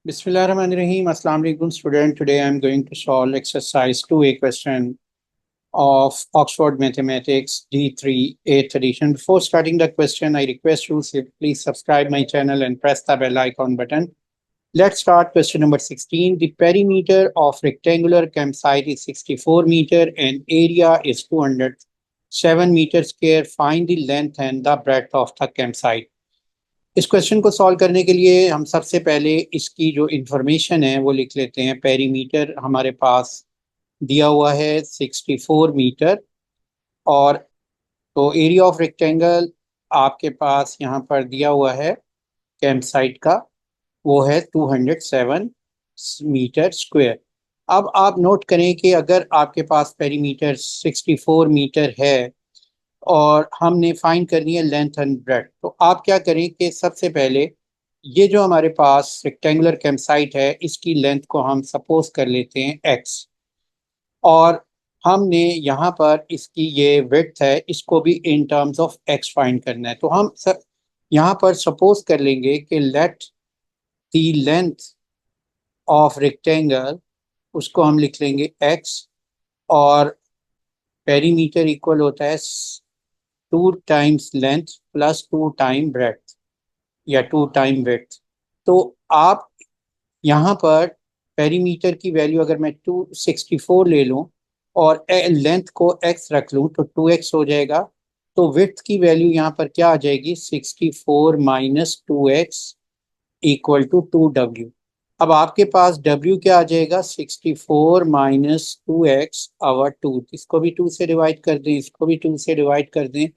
Bismillahirrahmanirrahim. Assalamu alaikum student. Today I am going to solve exercise 2A question of Oxford Mathematics D3 8th edition. Before starting the question, I request you to please subscribe my channel and press the bell icon button. Let's start question number 16. The perimeter of rectangular campsite is 64 meter and area is 207 meter square. Find the length and the breadth of the campsite. इस question को solve करने के लिए हम सबसे पहले इसकी जो इंफॉर्मेशन है वो लिख लेते हैं। पेरीमीटर हमारे पास दिया हुआ है 64 मीटर और तो एरिया ऑफ रेक्टेंगल आपके पास यहाँ पर दिया हुआ है कैंप साइट का, वो है 207 मीटर स्क्वायर। अब आप नोट करें कि अगर आपके पास पेरीमीटर 64 मीटर है और हमने फाइंड करनी है लेंथ एंड ब्रेड्थ, तो आप क्या करें कि सबसे पहले ये जो हमारे पास रेक्टेंगुलर कैंपसाइट है इसकी लेंथ को हम सपोज कर लेते हैं x, और हमने यहाँ पर इसकी ये विड्थ है इसको भी इन टर्म्स ऑफ x फाइंड करना है। तो हम यहाँ पर सपोज कर लेंगे कि let the length of rectangle, उसको हम लिख लेंगे x, और पेरीमीटर इक्वल होता है 2 times length plus 2 time breadth या 2 टाइम विड्थ। तो आप यहाँ पर पेरीमीटर की वैल्यू अगर मैं 264 ले लूँ और लेंथ को x रख लूँ तो 2x हो जाएगा। तो विड्थ की वैल्यू यहाँ पर क्या आ जाएगी, 64 minus 2x equal to 2w। अब आपके पास w क्या आ जाएगा, 64 माइनस 2x आवर 2। इसको भी 2 से डिवाइड कर दें, इसको भी 2 से डिवाइड कर दें,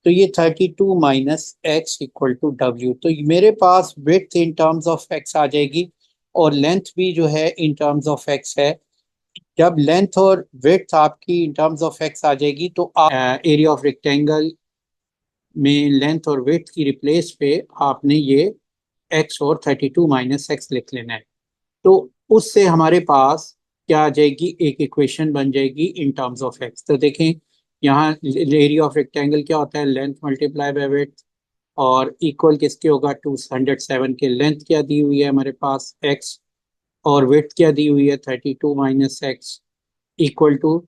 तो ये 32 minus x equal to W. तो मेरे पास width in terms of x आ जाएगी और लेंथ भी जो है इन टर्म्स ऑफ एक्स है। जब लेंथ और विड्थ आपकी इन टर्म्स ऑफ एक्स आ जाएगी तो एरिया ऑफ रेक्टेंगल में लेंथ और विड्थ की रिप्लेस पे आपने ये एक्स और 32 माइनस एक्स लिख लेना है। तो उससे हमारे पास क्या आ जाएगी, एक इक्वेशन बन जाएगी इन टर्म्स ऑफ एक्स। तो देखें यहाँ एरिया ऑफ रेक्टेंगल क्या होता है, लेंथ मल्टीप्लाई बाय विड्थ, और इक्वल किसके होगा, 207 के। लेंथ क्या दी हुई है हमारे पास x, और विड्थ क्या दी हुई है 32 माइनस एक्स इक्वल टू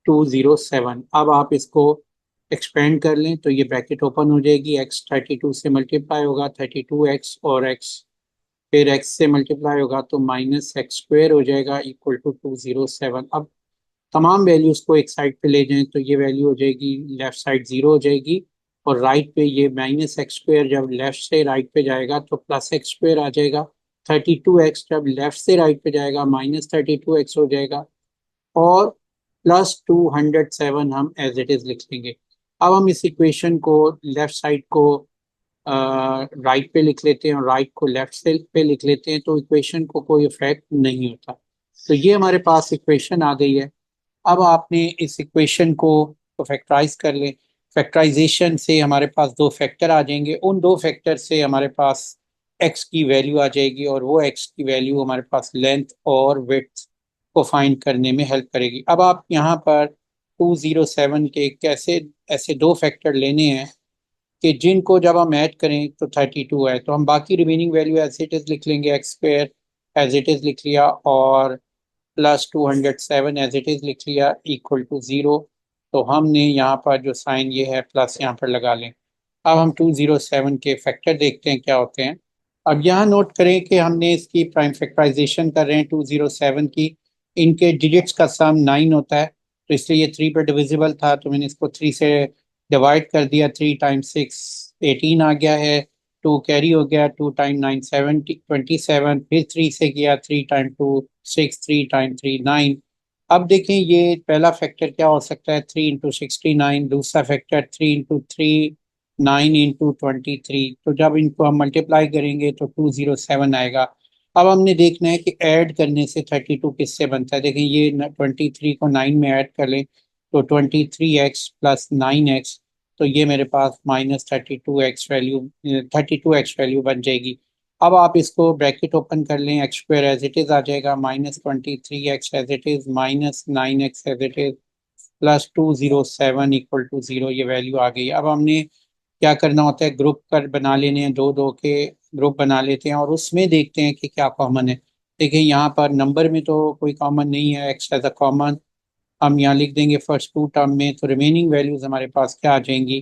207। अब आप इसको एक्सपेंड कर लें तो ये ब्रैकेट ओपन हो जाएगी, x 32 से मल्टीप्लाई होगा 32x, और x फिर x से मल्टीप्लाई होगा तो माइनस एक्स स्क्वेयर हो जाएगा इक्वल टू 207। अब तमाम वैल्यूज को एक साइड पे ले जाएं तो ये वैल्यू हो जाएगी लेफ्ट साइड 0 हो जाएगी, और राइट पे ये माइनस एक्स स्क्वेयर जब लेफ्ट से राइट पे जाएगा तो प्लस एक्स स्क्वेयर आ जाएगा। 32x जब लेफ्ट से राइट पे जाएगा माइनस 32x हो जाएगा, और प्लस 207 हम एज इट इज लिख लेंगे। अब हम इस इक्वेशन को लेफ्ट साइड को राइट पे लिख लेते हैं और राइट को लेफ्ट से पे लिख लेते हैं, तो इक्वेशन को कोई इफेक्ट नहीं होता। तो ये हमारे पास इक्वेशन आ गई है। अब आपने इस इक्वेशन को फैक्टराइज कर लें। फैक्टराइजेशन से हमारे पास दो फैक्टर आ जाएंगे, उन दो फैक्टर से हमारे पास x की वैल्यू आ जाएगी, और वो x की वैल्यू हमारे पास लेंथ और विड्थ को फाइंड करने में हेल्प करेगी। अब आप यहाँ पर 207 के कैसे ऐसे दो फैक्टर लेने हैं कि जिनको जब हम ऐड करें तो 32 है, तो हम बाकी remaining value as it is लिख लेंगे, X square as it is लिख लिया और प्लस 207 एज इट इज लिख लिया इक्वल टू 0। तो हमने यहाँ पर जो साइन ये है प्लस यहाँ पर लगा लें। अब हम 207 के फैक्टर देखते हैं क्या होते हैं। अब यहाँ नोट करें कि हमने इसकी प्राइम फैक्टराइजेशन कर रहे हैं 207 की, इनके डिजिट्स का सम 9 होता है, तो इसलिए ये 3 पर डिविजिबल था तो मैंने इसको 3 से डिवाइड कर दिया। 3 टाइम्स 6 18 आ गया है, 2 कैरी हो गया, 2 टाइम 9 70 27, फिर 3 से किया, 3 टाइम 2 6, 3 टाइम 3 9। अब देखें ये पहला फैक्टर क्या हो सकता है, 3 इंटू 69, दूसरा फैक्टर 3 इंटू 3 9 इंटू 23। तो जब इनको हम मल्टीप्लाई करेंगे तो 207 आएगा। अब हमने देखना है कि ऐड करने से 32 किससे बनता है। देखें ये 23 को 9 में ऐड कर लें तो 23x प्लस 9x, तो ये मेरे पास माइनस 32x वैल्यू बन जाएगी। अब आप इसको ब्रैकेट ओपन कर लें, x square as it is आ जाएगा, minus 23x as it is minus 9x as it is plus 207 equal to 0, ये वैल्यू आ गई। अब हमने क्या करना होता है, ग्रुप कर बना लेने हैं, दो दो के ग्रुप बना लेते हैं और उसमें देखते हैं कि क्या कॉमन है। देखिए यहाँ पर नंबर में तो कोई कॉमन नहीं है, एक्स एज अ कॉमन हम यहाँ लिख देंगे फर्स्ट टू टर्म में, तो रिमेनिंग वैल्यूज हमारे पास क्या आ जाएंगी,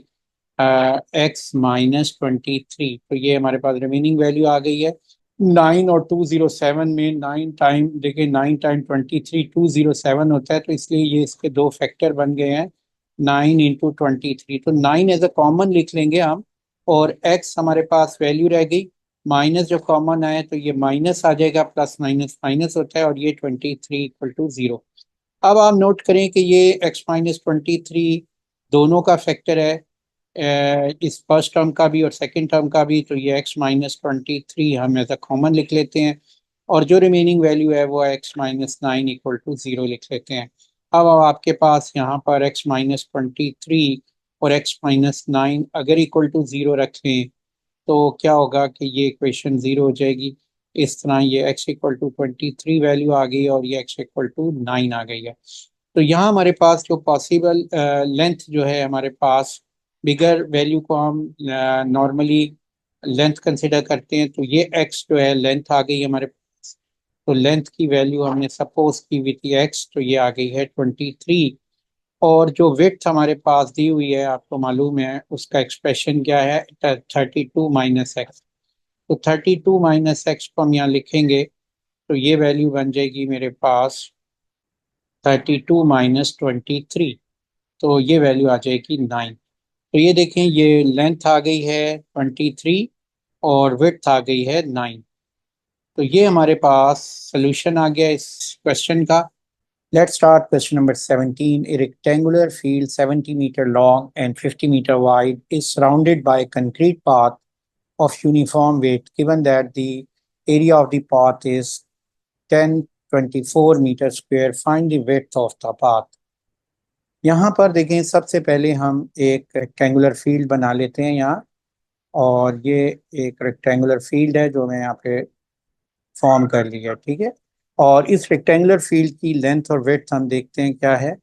x-23। तो ये हमारे पास रिमेनिंग वैल्यू आ गई है। 9 और 207 में 9 टाइम, देखिए 9 टाइम 23 207 होता है, तो इसलिए ये इसके दो फैक्टर बन गए हैं, 9 × 23। तो 9 एज अ कॉमन लिख लेंगे हम, और x हमारे पास वैल्यू रह गई, माइनस जो कॉमन आए तो ये माइनस आ जाएगा, प्लस माइनस माइनस होता है, और ये 23 = 0। अब आप नोट करें कि ये x-23 दोनों का फैक्टर है, इस फर्स्ट टर्म का भी और सेकंड टर्म का भी, तो ये x-23 हम एज अ कॉमन लिख लेते हैं, और जो रिमेनिंग वैल्यू है वो x-9 = 0 लिख लेते हैं। अब आपके पास यहाँ पर x-23 और x-9 अगर इक्वल टू 0 रख लें तो क्या होगा कि ये इक्वेशन 0 हो जाएगी। इस तरह ये x = 23 वैल्यू आ गई और ये x = 9 आ गई है। तो यहाँ हमारे पास जो पॉसिबल लेंथ जो है हमारे पास, बिगर वैल्यू को हम नॉर्मली लेंथ कंसिडर करते हैं, तो ये x जो है लेंथ आ गई हमारे पास। तो लेंथ की वैल्यू हमने सपोज की हुई थी x, तो ये आ गई है 23। और जो विड्थ हमारे पास दी हुई है आपको मालूम है उसका एक्सप्रेशन क्या है, 32 - x। तो 32 - x को हम यहाँ लिखेंगे तो ये वैल्यू बन जाएगी मेरे पास 32 - 23। तो ये वैल्यू आ जाएगी 9। तो ये देखें, ये लेंथ आ गई है 23 और विड्थ आ गई है 9। तो ये हमारे पास सोल्यूशन आ गया इस क्वेश्चन का। Let's start question number 17. A rectangular field 70-meter long and 50-meter wide is surrounded by a concrete path of uniform weight. Given that the area of the path is 1024 meters square, find the width of the path. यहाँ पर देखें, सबसे पहले हम एक rectangular field बना लेते हैं यहाँ, और ये एक रेक्टेंगुलर फील्ड है जो मैं यहाँ पे फॉर्म कर लिया, ठीक है। और इस रेक्टेंगुलर फील्ड की लेंथ और विड्थ हम देखते हैं क्या है।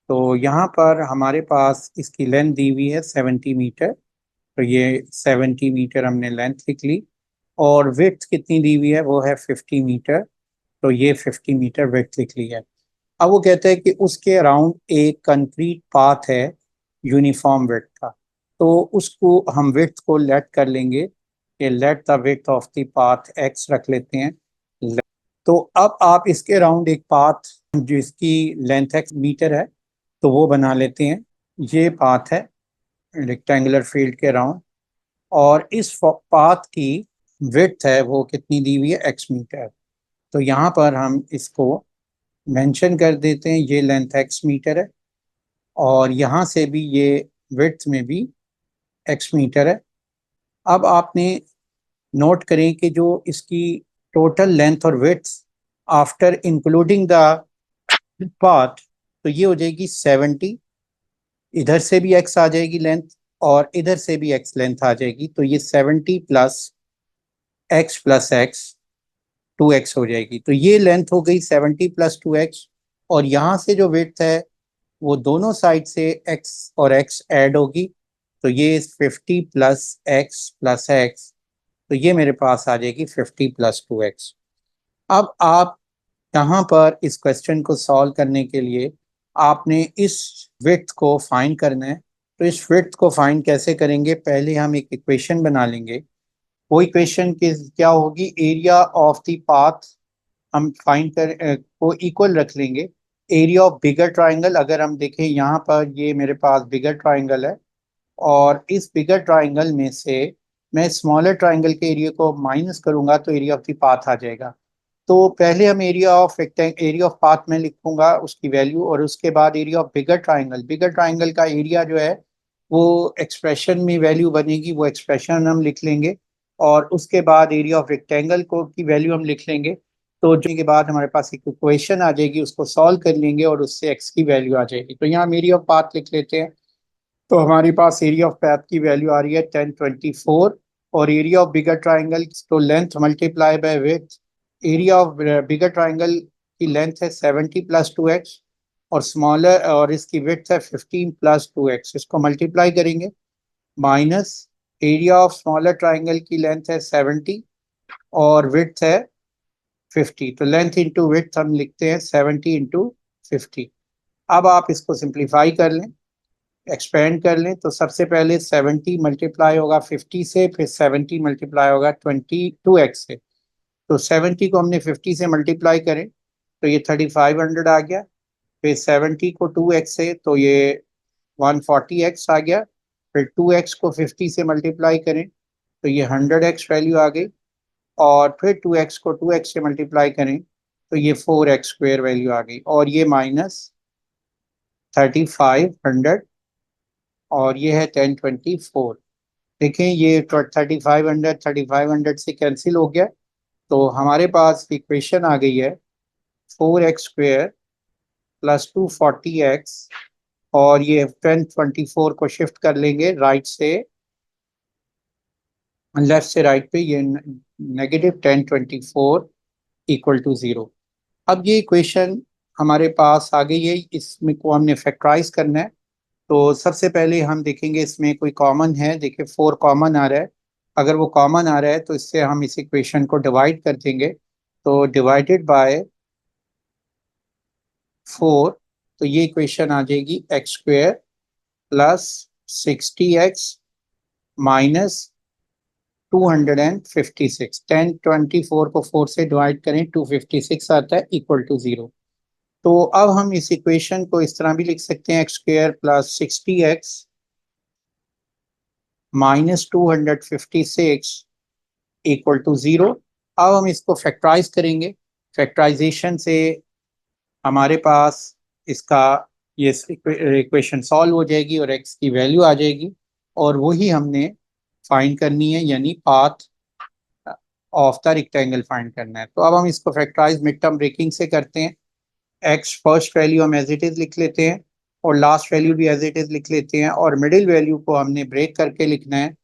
तो यहाँ पर हमारे पास इसकी लेंथ दी हुई है 70 मीटर, तो ये 70 मीटर हमने लेंथ लिख ली, और विड्थ कितनी दी हुई है वो है 50 मीटर, तो ये 50 मीटर विड्थ लिख ली है। अब वो कहते हैं कि उसके अराउंड एक कंक्रीट पाथ है यूनिफॉर्म विड्थ का, तो उसको हम विड्थ को लेट कर लेंगे कि let the width of the path x रख लेते हैं। तो अब आप इसके अराउंड एक पाथ जिसकी लेंथ एक्स मीटर है तो वो बना लेते हैं। ये पाथ है रेक्टेंगुलर फील्ड के अराउंड, और इस पाथ की विड्थ है वो कितनी दी हुई है, एक्स मीटर। तो यहाँ पर हम इसको मेंशन कर देते हैं, ये लेंथ एक्स मीटर है, और यहाँ से भी ये विड्थ में भी एक्स मीटर है। अब आपने नोट करें कि जो इसकी टोटल लेंथ और width after including the path, तो ये हो जाएगी 70। इधर से भी एक्स आ जाएगी लेंथ और इधर से भी एक्स लेंथ आ जाएगी, तो ये 70 + x 2x हो जाएगी। तो ये लेंथ हो गई 70 + 2x, और यहाँ से जो विड्थ है वो दोनों साइड से x और x ऐड होगी, तो ये 50 + x, तो ये मेरे पास आ जाएगी 50 + 2x। अब आप यहाँ पर इस क्वेश्चन को सॉल्व करने के लिए आपने इस विड्थ को फाइंड करना है। तो इस विड्थ को फाइंड कैसे करेंगे, पहले हम एक इक्वेशन बना लेंगे। वो इक्वेशन की क्या होगी, एरिया ऑफ द पाथ हम फाइंड कर को इक्वल रख लेंगे एरिया ऑफ बिगर ट्राइंगल। अगर हम देखें यहाँ पर ये मेरे पास बिगर ट्राइंगल है, और इस बिगर ट्राइंगल में से मैं स्मॉलर ट्राइंगल के एरिया को माइनस करूंगा तो एरिया ऑफ द पाथ आ जाएगा। तो पहले हम एरिया ऑफ पाथ में लिखूंगा उसकी वैल्यू, और उसके बाद एरिया ऑफ बिगर ट्राइंगल का एरिया जो है वो एक्सप्रेशन में वैल्यू बनेगी, वो एक्सप्रेशन हम लिख लेंगे, और उसके बाद एरिया ऑफ रेक्टेंगल को की वैल्यू हम लिख लेंगे। तो जो के बाद हमारे पास एक इक्वेशन आ जाएगी, उसको सॉल्व कर लेंगे और उससे एक्स की वैल्यू आ जाएगी। तो यहाँ हम एरिया ऑफ पाथ लिख लेते हैं। तो हमारे पास एरिया ऑफ पैथ की वैल्यू आ रही है 1024, और एरिया ऑफ बिगर ट्राइंगल तो length multiply by width, area of bigger triangle की लेंथ है 70 + 2x, और स्मॉलर और इसकी विड्थ है 15 + 2x, इसको मल्टीप्लाई करेंगे minus area of smaller triangle की लेंथ है 70 और विड्थ है 50। तो लेंथ इंटू विड्थ हम लिखते हैं 70 इंटू 50। अब आप इसको सिंप्लीफाई कर लें, एक्सपेंड कर लें, तो सबसे पहले 70 मल्टीप्लाई होगा 50 से, फिर 70 मल्टीप्लाई होगा 22x से। तो 70 को हमने 50 से मल्टीप्लाई करें तो ये 3500 आ गया। फिर 70 को 2x से तो ये 140x आ गया। फिर 2x को 50 से मल्टीप्लाई करें तो ये 100x वैल्यू आ गई। और फिर 2x को 2x से मल्टीप्लाई करें तो ये 4x² वैल्यू आ गई। और ये माइनस 3500 और ये है 1024। देखें ये 3500 से कैंसिल हो गया। तो हमारे पास इक्वेशन आ गई है 4x² प्लस 240x। और ये 1024 को शिफ्ट कर लेंगे राइट से लेफ्ट से राइट पे, ये -1024 इक्वल टू 0। अब ये इक्वेशन हमारे पास आ गई है, इसमें को हमने फैक्टराइज करना है। तो सबसे पहले हम देखेंगे इसमें कोई कॉमन है। देखिए 4 कॉमन आ रहा है। अगर वो कॉमन आ रहा है तो इससे हम इस इक्वेशन को डिवाइड कर देंगे। तो डिवाइडेड बाय 4, तो ये इक्वेशन आ जाएगी x² प्लस 60x माइनस 256। 1024 को 4 से डिवाइड करें 256 आता है इक्वल टू 0। तो अब हम इस इक्वेशन को इस तरह भी लिख सकते हैं x² plus 60x minus 256 equal to 0। अब हम इसको फैक्टराइज करेंगे। फैक्टराइजेशन से हमारे पास इसका ये इक्वेशन सॉल्व हो जाएगी और x की वैल्यू आ जाएगी। और वही हमने फाइंड करनी है, यानी path of the rectangle find करना है। तो अब हम इसको फैक्टराइज मिड टर्म ब्रेकिंग से करते हैं। एक्स फर्स्ट वैल्यू हम एज इट इज लिख लेते हैं और लास्ट वैल्यू भी एज इट इज लिख लेते हैं, और मिडिल वैल्यू को हमने ब्रेक करके लिखना है।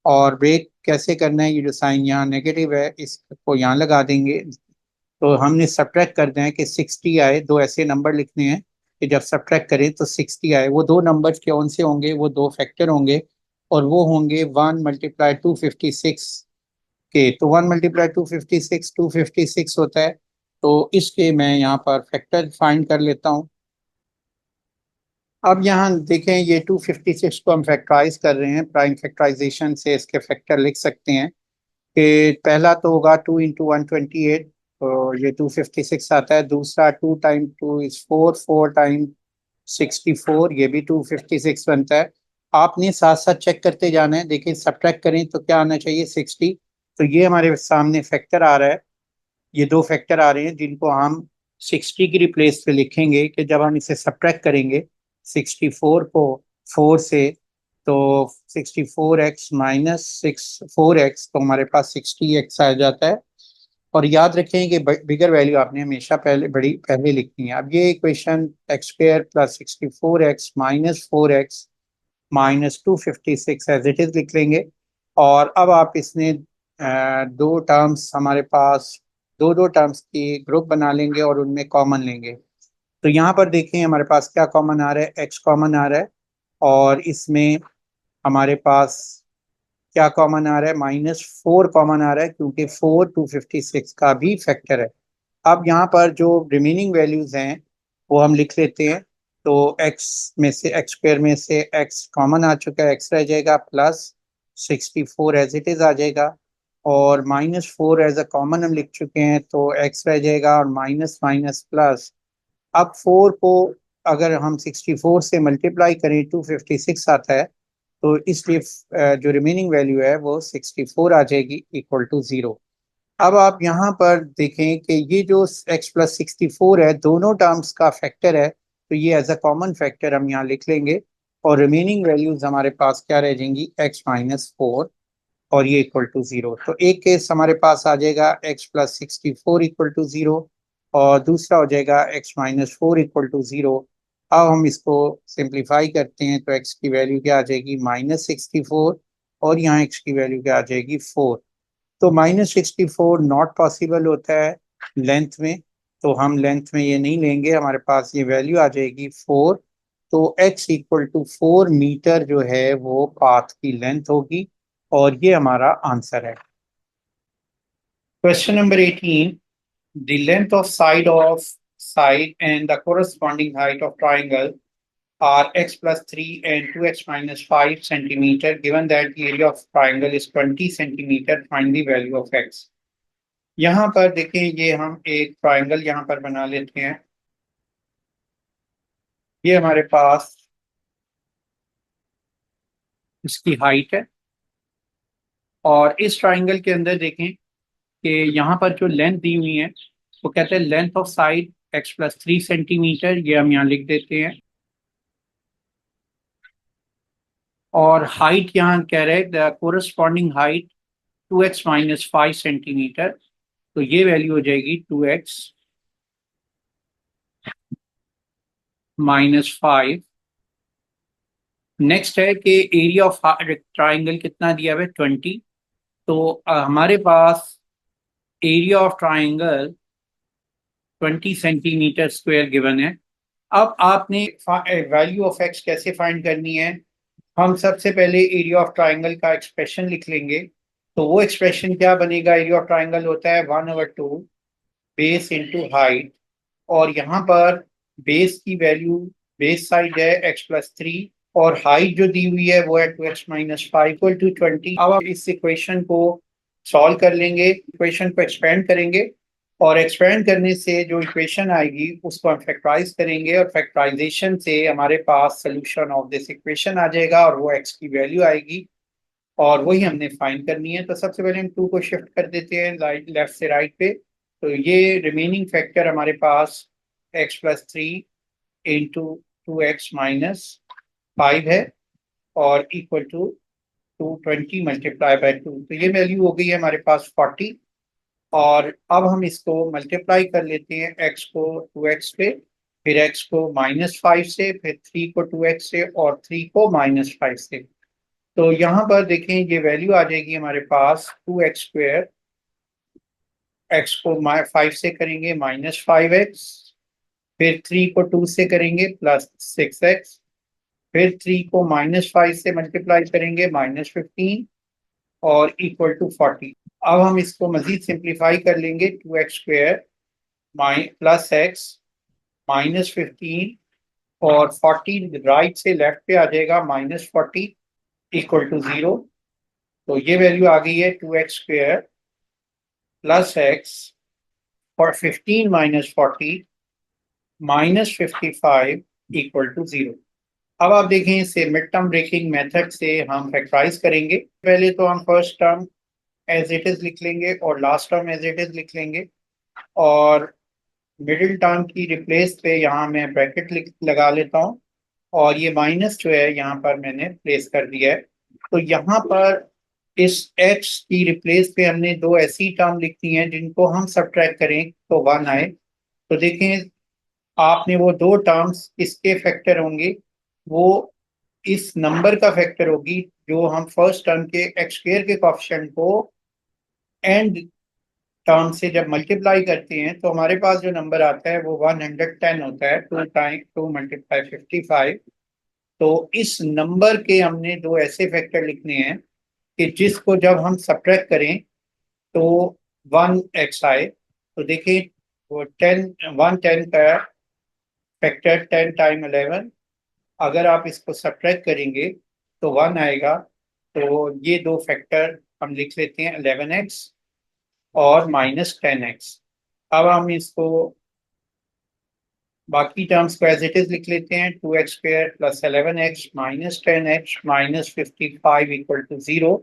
और ब्रेक कैसे करना है, ये जो साइन यहाँ नेगेटिव है इसको यहाँ लगा देंगे। तो हमने सब्ट्रैक्ट करना है कि 60 आए। दो ऐसे नंबर लिखने हैं कि जब सब्ट्रैक्ट करें तो 60 आए। वो दो नंबर कौन से होंगे, वो दो फैक्टर होंगे और वो होंगे 1 मल्टीप्लाई 256 के। तो 1 मल्टीप्लाई 256 256 होता है। तो इसके मैं यहाँ पर फैक्टर फाइंड कर लेता हूँ। अब यहाँ देखें ये 256 को हम फैक्टराइज कर रहे हैं। प्राइम फैक्टराइजेशन से इसके फैक्टर लिख सकते हैं कि पहला तो होगा 2 इंटू 128, तो ये 256 आता है। दूसरा 2 टाइम 2 इज 4, 4 टाइम 64, ये भी 256 बनता है। आपने साथ साथ चेक करते जाना है। देखिए सब्ट्रैक्ट करें तो क्या आना चाहिए, 60। तो ये हमारे सामने फैक्टर आ रहा है। ये दो फैक्टर आ रहे हैं जिनको हम 60 की रिप्लेस पे लिखेंगे कि जब हम इसे सब्ट्रैक्ट करेंगे 64 को 4 से, तो 64x माइनस 4x, तो हमारे पास 60x आ जाता है। और याद रखें कि बिगर वैल्यू आपने हमेशा पहले लिखनी है। अब ये equation x² plus 64x minus 4x minus 256 as it is लिख लेंगे। और अब आप इसमें दो टर्म्स हमारे पास, दो दो टर्म्स की ग्रुप बना लेंगे और उनमें कॉमन लेंगे। तो यहाँ पर देखें हमारे पास क्या कॉमन आ रहा है, x कॉमन आ रहा है। और इसमें हमारे पास क्या कॉमन आ रहा है, -4 कॉमन आ रहा है, क्योंकि 4 256 का भी फैक्टर है। अब यहाँ पर जो रिमेनिंग वैल्यूज हैं वो हम लिख लेते हैं। तो x में से x² में से x कॉमन आ चुका है, x रह जाएगा, प्लस 64 एज इट इज आ जाएगा। और -4 एज अ कॉमन हम लिख चुके हैं, तो x रह जाएगा और माइनस माइनस प्लस। अब 4 को अगर हम 64 से मल्टीप्लाई करें 256 आता है। तो इसलिए जो रिमेनिंग वैल्यू है वो 64 आ जाएगी इक्वल टू 0। अब आप यहाँ पर देखें कि ये जो x प्लस 64 है दोनों टर्म्स का फैक्टर है, तो ये एज अ कॉमन फैक्टर हम यहाँ लिख लेंगे। और रिमेनिंग वैल्यूज हमारे पास क्या रह जाएंगी, x-4 और ये इक्वल टू 0। तो एक केस हमारे पास आ जाएगा x प्लस 64 इक्वल टू 0 और दूसरा हो जाएगा x-4 इक्वल टू 0। अब हम इसको सिंप्लीफाई करते हैं तो x की वैल्यू क्या आ जाएगी, -64, और यहाँ x की वैल्यू क्या आ जाएगी, 4। तो -64 नॉट पॉसिबल होता है लेंथ में, तो हम लेंथ में ये नहीं लेंगे। हमारे पास ये वैल्यू आ जाएगी 4 तो x इक्वल टू 4 मीटर जो है वो पाथ की लेंथ होगी और ये हमारा आंसर है। Question number 18, the length of side and the corresponding height of triangle are x plus 3 and 2x minus 5 centimeter. Given that the area of triangle is 20 centimeter, find the value of x. यहाँ पर देखें, ये हम एक triangle यहाँ पर बना लेते हैं। ये हमारे पास इसकी हाइट है और इस ट्राइंगल के अंदर देखें कि यहाँ पर जो लेंथ दी हुई है वो कहते हैं length of side x plus 3 centimetre, ये हम यहाँ लिख देते हैं। और हाइट यहाँ कह रहे हैं the corresponding height 2x minus 5 centimetre, तो ये वैल्यू हो जाएगी 2x माइनस 5। नेक्स्ट है कि एरिया ऑफ ट्राइंगल कितना दिया हुआ है 20, तो हमारे पास area of triangle 20 centimeter square given है। अब आपने वैल्यू ऑफ एक्स कैसे फाइंड करनी है? हम सबसे पहले एरिया ऑफ ट्राइंगल का एक्सप्रेशन लिख लेंगे। तो वो एक्सप्रेशन क्या बनेगा? एरिया ऑफ ट्राइंगल होता है 1/2 बेस इंटू हाइट, और यहाँ पर बेस की वैल्यू, बेस साइड है x प्लस 3 और हाइट जो दी हुई है वो है 2x माइनस 5 इक्वल टू 20। अब आप इस इक्वेशन को सॉल्व कर लेंगे, इक्वेशन को एक्सपेंड करेंगे और एक्सपेंड करने से जो इक्वेशन आएगी उसको हम फैक्टराइज करेंगे और फैक्टराइजेशन से हमारे पास सोल्यूशन ऑफ दिस इक्वेशन आ जाएगा और वो x की वैल्यू आएगी और वही हमने फाइंड करनी है। तो सबसे पहले हम 2 को शिफ्ट कर देते हैं लेफ्ट से राइट पे। तो ये रिमेनिंग फैक्टर हमारे पास x plus 3 into 2x minus 5 है और इक्वल टू 220 मल्टीप्लाई बाय 2, तो ये वैल्यू हो गई है हमारे पास 40। और अब हम इसको मल्टीप्लाई कर लेते हैं, x को 2x पे, फिर x को -5 से, फिर 3 को 2x से और 3 को -5 से। तो यहाँ पर देखें ये वैल्यू आ जाएगी हमारे पास 2x², x को 5 से करेंगे -5x, फिर 3 को 2 से करेंगे +6x, फिर 3 को -5 से मल्टीप्लाई करेंगे -15 और इक्वल टू 40। अब हम इसको मजीद सिंप्लीफाई कर लेंगे, 2x² प्लस x -15 और 40 राइट से लेफ्ट पे आ जाएगा -40 इक्वल टू 0। तो ये वैल्यू आ गई है 2x² प्लस x और 15 माइनस 40 -55 इक्वल टू 0। अब आप देखें इसे मिड टर्म ब्रेकिंग मेथड से हम फैक्टराइज करेंगे। पहले तो हम first term as it is लिख लेंगे और last term as it is लिख लेंगे और मिडिल टर्म की रिप्लेस पे यहाँ मैं ब्रैकेट लगा लेता हूँ और ये माइनस जो है यहाँ पर मैंने प्लेस कर दिया है। तो यहाँ पर इस x की रिप्लेस पे हमने 2 ऐसी टर्म लिखती हैं जिनको हम सब्ट्रैक्ट करें तो 1 आए। तो देखें आपने वो 2 टर्म्स किसके फैक्टर होंगे? वो इस नंबर का फैक्टर होगी जो हम फर्स्ट टर्म के x² के कोएफिशिएंट को एंड टर्म से जब मल्टीप्लाई करते हैं तो हमारे पास जो नंबर आता है वो 110 होता है। 2 टाइम 2 मल्टीप्लाई 55। तो इस नंबर के हमने 2 ऐसे फैक्टर लिखने हैं कि जिसको जब हम सब्ट्रैक्ट करें तो 1x आए। तो देखिए वो 110 का फैक्टर 10 टाइम 11, अगर आप इसको सब्ट्रैक्ट करेंगे तो 1 आएगा। तो ये 2 फैक्टर हम लिख लेते हैं 11x और -10x। अब हम इसको बाकी टर्म्स को एज इट इज लिख लेते हैं, 2x² plus 11x -10x -55 equal to 0।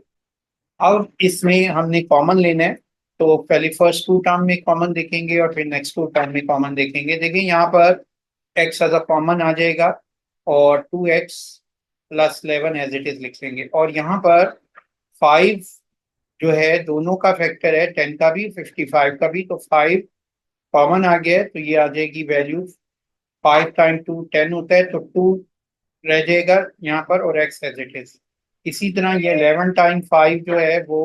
अब इसमें हमने कॉमन लेना है, तो पहले फर्स्ट 2 टर्म में कॉमन देखेंगे और फिर नेक्स्ट 2 टर्म में कॉमन देखेंगे। देखिए यहाँ पर x एज अ कॉमन आ जाएगा और 2x plus 11 as it is लिख लेंगे और यहाँ पर 5 जो है दोनों का फैक्टर है, 10 का भी 55 का भी, तो 5 कॉमन आ गया है तो ये आ जाएगी वैल्यू 5 टाइम 2 10 होता है, तो 2 रह जाएगा यहाँ पर और x एज इट इज। इसी तरह ये 11 टाइम 5 जो है वो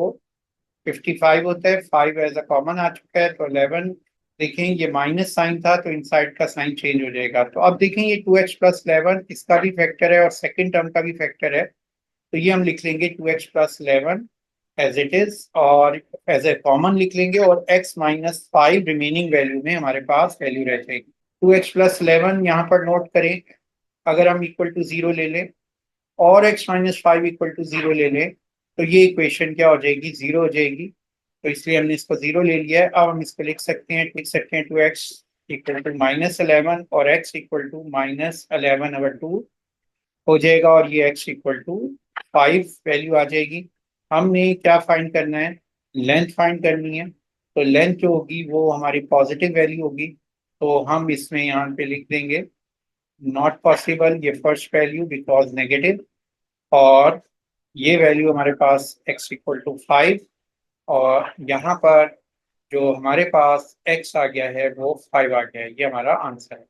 55 होता है, 5 एज अ कॉमन आ चुका है तो 11 देखें ये माइनस साइन था तो इनसाइड का साइन चेंज हो जाएगा। तो अब देखें ये 2x+11 इसका भी फैक्टर है और सेकंड टर्म का भी फैक्टर है, तो ये हम लिख लेंगे 2x+11 एज इट इज, और एज ए कॉमन लिख लेंगे, और x-5 रिमेनिंग वैल्यू में हमारे पास वैल्यू रह जाएगी। 2x+11 यहाँ पर नोट करें, अगर हम इक्वल टू 0 ले लें और x-5 इक्वल टू 0 ले लें तो ये इक्वेशन क्या हो जाएगी, 0 हो जाएगी। तो इसलिए हमने इसको 0 ले लिया है। अब हम इसको लिख सकते हैं 2x इक्वल टू -11 और x इक्वल टू -11/2 हो जाएगा, और ये x इक्वल टू 5 वैल्यू आ जाएगी। हमने क्या फाइंड करना है, लेंथ फाइंड करनी है। तो लेंथ जो होगी वो हमारी पॉजिटिव वैल्यू होगी, तो हम इसमें यहाँ पे लिख देंगे नॉट पॉसिबल, ये फर्स्ट वैल्यू बिकॉज नेगेटिव, और ये वैल्यू हमारे पास x इक्वल टू 5, और यहाँ पर जो हमारे पास x आ गया है वो 5 आ गया है। ये हमारा आंसर है।